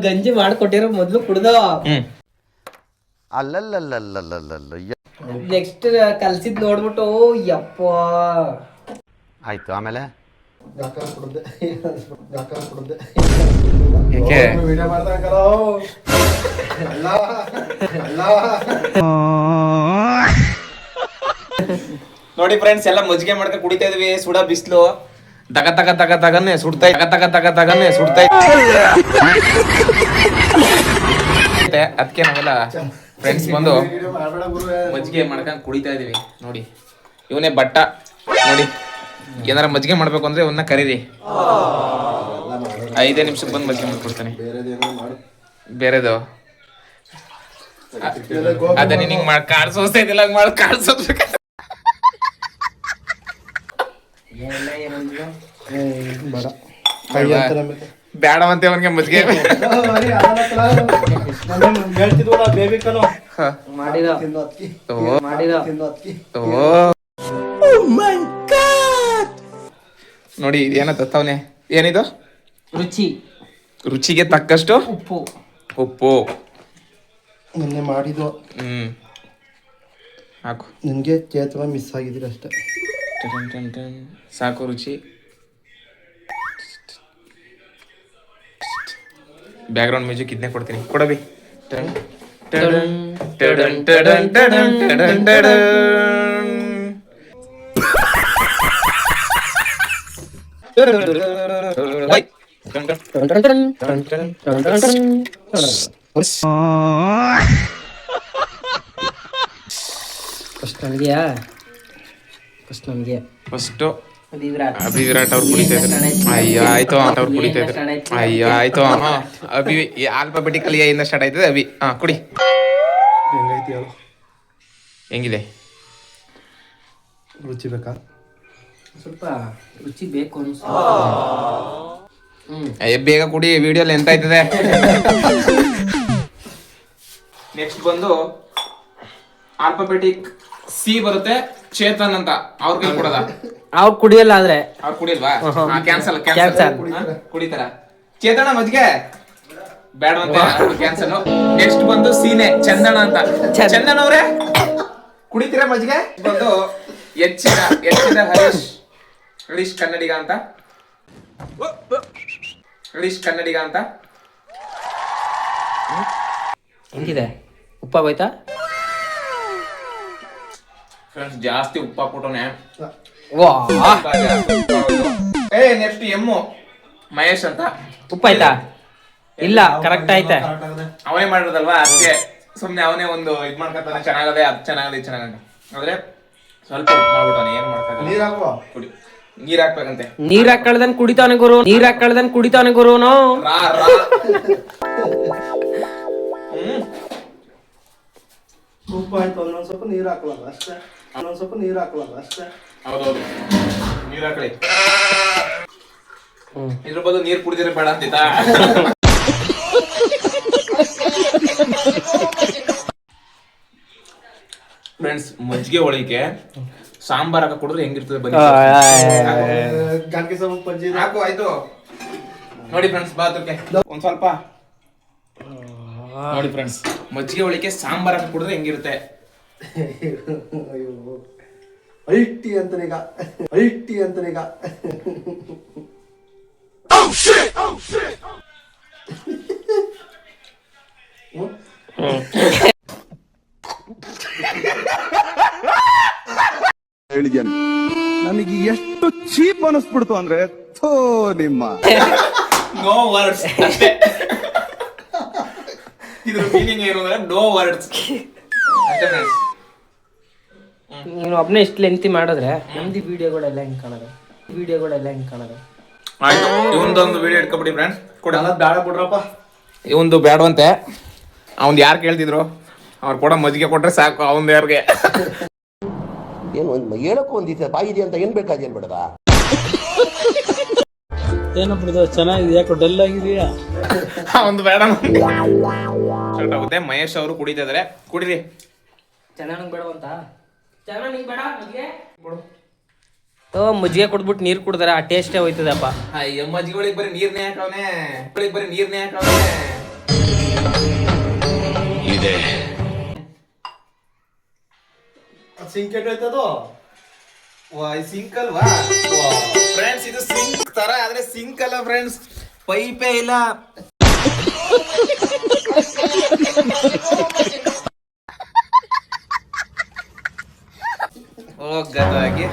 ಗಂಜಿ ಮಾಡ್ಕೊಟ್ಟಿರೋ ಮೊದ್ಲು ಕುಡ್ದ ಅಲ್ಲಲ್ಲಲ್ಲಲ್ಲಲ್ಲಲ್ಲ ನೆಕ್ಸ್ಟ್ ಕಲ್ಸಿದ್ ನೋಡ್ಬಿಟ್ಟು ಯಪ್ಪ ಆಯ್ತು. ಆಮೇಲೆ ನೋಡಿ ಫ್ರೆಂಡ್ಸ್, ಎಲ್ಲ ಮಜ್ಜಿಗೆ ಮಾಡ್ಕೊಂಡು ಕುಡಿತಾ ಇದೀವಿ. ಸುಡ ಬಿಸ್ಲು ತಗ ತಗ ತಗ ತಗನೆ ಸುಡ್ತಾ ಸುಡ್ತಾ ಅದಕ್ಕೆ ನಾವೆಲ್ಲ ಫ್ರೆಂಡ್ಸ್ ಬಂದು ಮಜ್ಜಿಗೆ ಮಾಡ್ಕೊಂಡು ಕುಡಿತಾ ಇದೀವಿ. ನೋಡಿ ಇವನೇ ಬಟ್ಟ. ನೋಡಿ ಏನಾರ ಮಜ್ಜಿಗೆ ಮಾಡ್ಬೇಕು ಅಂದ್ರೆ ಇವನ್ನ ಕರೀರಿ, 5 ನಿಮಿಷಕ್ಕೆ ಬಂದು ಮಜ್ಜಿಗೆ ಮಾಡ್ಕೊಡ್ತಾನೆ. ಬೇರೆದು ಅದ ನಿಂಗೆ ಕಾಡ್ಸೋಸ್ತಾ ಇದಿಲ್ಲ, ಮಾಡಿ ಕಾಡ್ಸೋದ್ಬೇಕ. ಬೇಡವಂತೆ ಅವನಿಗೆ ಮಜ್ಜಿಗೆ ನೋಡಿ. ಏನ ತತ್ತವನೆ, ಏನಿದು? ರುಚಿಗೆ ತಕ್ಕಷ್ಟು ಉಪ್ಪು ನಿನ್ನೆ ಮಾಡಿದ್ದು. ಹಾಕು. ನಿನ್ಗೆ ಚೇತನ ಮಿಸ್ ಆಗಿದ್ದೀರ ಅಷ್ಟೇ. ಸಾಕು. ರುಚಿ ಬ್ಯಾಕ್ಗ್ರೌಂಡ್ ಮ್ಯೂಸಿಕ್ ಇದನ್ನೇ ಕೊಡ್ತೀನಿ. ಕೊಡಬಿ. ಫಸ್ಟ್ ಅಭಿವಿರಾಟ್ ಅವ್ರು ಕುಡಿತಾ ಇದ್ದಾರೆ. ಅಯ್ಯೋ ಆಯ್ತು, ಅವ್ರು ಕುಡಿತಾ ಇದ್ದಾರೆ. ಅಯ್ಯೋ ಆಯ್ತು. ಅಭಿ ಆಲ್ಫಾಬೆಟಿಕಲಿ ಇಂದ ಸ್ಟಾರ್ಟ್ ಆಯ್ತದೆ. ಅಭಿ ಕುಡಿ. ಹೆಂಗಿದೆ? ರುಚಿ ಬೇಕಾ? ಸ್ವಲ್ಪ ರುಚಿ ಬೇಕು ಬೇಗ ಕುಡಿ, ವಿಡಿಯೋಲಿ ಎಂತ ಆಯ್ತದೆ. ನೆಕ್ಸ್ಟ್ ಬಂದು ಆಲ್ಫಾಬೆಟಿಕ್ ಸಿ ಬರುತ್ತೆ. ಚೇತನ್ ಅಂತ ಅವ್ರ ಕೈ ಕೊಡದ. ಅವ್ರು ಕುಡಿಯಲ್ಲ. ಆದ್ರೆ ಅವ್ರು ಕುಡಿಯಲ್ವಾ? ಕ್ಯಾನ್ಸಲ್. ಕುಡಿತಾರ. ಚೇತನ ಮಜ್ಜಿಗೆ ಬೇಡವಂತೆ, ಕ್ಯಾನ್ಸಲ್. ನೆಕ್ಸ್ಟ್ ಬಂದು ಸೀನೆ ಚಂದನ ಅಂತ. ಚಂದನ್ ಅವ್ರೆ ಕುಡಿತೀರಾ ಮಜ್ಜಿಗೆ? ಬಂದು ಹೆಚ್ಚಿನ ಹರೀಶ್ ಕನ್ನಡಿಗ ಅಂತ. ಹೆಂಗಿದೆ? ಉಪ್ಪ ಹೋಯ್ತಾ? ಫ್ರೆಂಡ್ಸ್ ಜಾಸ್ತಿ ಉಪ್ಪ ಹಾಕ್ಬಿಟ್ಟವನೆ. ನೆಕ್ಸ್ಟ್ ಎಮ್ಮು ಮಹೇಶ್ ಅಂತ. ಉಪ್ಪಾಯ್ತಾ? ಇಲ್ಲ, ಕರೆಕ್ಟ್ ಆಯ್ತಾ? ಅವನೇ ಮಾಡಿರೋದಲ್ವಾ, ಅದಕ್ಕೆ ಸುಮ್ನೆ ಅವನೇ ಒಂದು ಇದ್ ಮಾಡ್ಕೊತಾನೆ. ಚೆನ್ನಾಗದೆ, ಅದು ಚೆನ್ನಾಗದೆ, ಇದು ಚೆನ್ನಾಗದೆ. ಆದ್ರೆ ಸ್ವಲ್ಪ ಉಪ್ಪು ಮಾಡ್ಬಿಟ್ಟವನೆ. ಏನ್ ಮಾಡ್ತಾನೆ? ಕುಡಿ. ನೀರ್ ಹಾಕ್ಬೇಕಂತೆ. ನೀರ್ ಹಾಕಳ್ದನ್ ಕುಡಿತಾನೆ ಗುರುನು. ಉಪ್ಪು ಆಯ್ತು. ಒಂದೊಂದ್ ಸ್ವಲ್ಪ ನೀರು ಹಾಕಲ್ಲ ಅಷ್ಟೇ. ಹೌದೌದು, ನೀರ್ ಹಾಕಳಿ. ಇದ್ರ ಬದಲು ನೀರ್ ಕುಡಿದಿರ ಬೇಡ ಅಂತಿತ್ತಾ? ಫ್ರೆಂಡ್ಸ್, ಮಜ್ಜಿಗೆ ಒಳಗೆ ಸಾಂಬಾರ್ ಹಾಕ ಕುಡಿದ್ರೆ ಹೆಂಗಿರ್ತದೆ ಬನ್ನಿ. ಹಾಕು. ಆಯ್ತು. ನೋಡಿ ಫ್ರೆಂಡ್ಸ್, ಬಾತ್ರೂಮ್ಗೆ ಒಂದ್ ಸ್ವಲ್ಪ ನೋಡಿ ಫ್ರೆಂಡ್ಸ್, ಮಜ್ಜಿಗೆ ಒಳಗೆ ಸಾಂಬಾರ್ ಹಾಕ ಕುಡಿದ್ರೆ ಹೆಂಗಿರುತ್ತೆ. ಅಲ್ಟಿ ಅಂತನೀಗ. ಹೇಳಿದ್ದೇನೆ, ನನಗೆ ಎಷ್ಟು ಚೀಪ್ ಅನಿಸ್ಬಿಡ್ತು ಅಂದ್ರೆ ಥೋ ನಿಮ್ಮ ನೋ ವರ್ಡ್ಸ್. ಇದ್ರ ಮೀನಿಂಗ್ ಏನು ಅಂದ್ರೆ ನೋ ವರ್ಡ್ಸ್ ಅಷ್ಟೇ ಫ್ರೆಂಡ್ಸ್. ನೀನು ಒಬ್ನೇ ಇಷ್ಟು ಲೆಂತಿ ಮಾಡಿದ್ರೆ ನಮ್ದು ವಿಡಿಯೋಗಳೆಲ್ಲ ಹೆಂಗ್ ಕಾಣೋದು? ಆಯ್ತು, ಇವೊಂದೊಂದು ವಿಡಿಯೋ ಇಟ್ಕೊಬಿಡಿ ಫ್ರೆಂಡ್ಸ್. ಕೊಡಲ್ಲ, ಬೇಡ ಬಿಡ್ರಪ್ಪ. ಇವಂದು ಬೇಡವಂತೆ. ಅವ್ನು ಯಾರು ಕೇಳ್ತಿದ್ರು, ಅವ್ರು ಕೊಡೋ ಮಜ್ಜಿಗೆ ಕೊಟ್ರೆ ಸಾಕು ಅವನ್ ಯಾರಿಗೆ. ಏನು ಹೇಳಕ್ಕೂ ಒಂದಿದೆ ಬಾಯಿ ಇದೆ ಅಂತ ಏನ್ ಬೇಕಾದೇನ್ ಬೇಡದ? ಏನಪ್ಪ ಚೆನ್ನಾಗಿದೆ, ಯಾಕೋ ಡಲ್ ಆಗಿದೆಯಾ? ಒಂದು ಬೇಡ ಆಗುತ್ತೆ. ಮಹೇಶ್ ಅವರು ಕುಡಿತಾ ಇದಾರೆ, ಕುಡಿರಿ. ಚೆನ್ನಾಗಿ ಬೇಡವಂತ. ಚೆನ್ನಾಗಿ ಬೇಡ ಮಜ್ಜಿಗೆ ಮಜ್ಜಿಗೆ ಕುಡ್ಬಿಟ್ಟು ನೀರು ಕುಡ್ದಾರ ಆ ಟೇಸ್ಟೇ ಹೋಯ್ತದಪ್ಪ. ಅಯ್ಯೋ ಮಜ್ಜಿಗೆ ಬರೀ ನೀರ್ನೇ ಹಾಕವನೆ ಸಿಂಕ್ ಕೆಟ್ಟೋಯ್ತದು. ಸಿಂಕ್ ಅಲ್ವಾ ಫ್ರೆಂಡ್ಸ್? ಇದು ಸಿಂಕ್ ತರ ಆದ್ರೆ ಸಿಂಕ್ ಅಲ್ಲ ಫ್ರೆಂಡ್ಸ್, ಪೈಪೇ ಇಲ್ಲ. ಹೋಗದಾಗಿ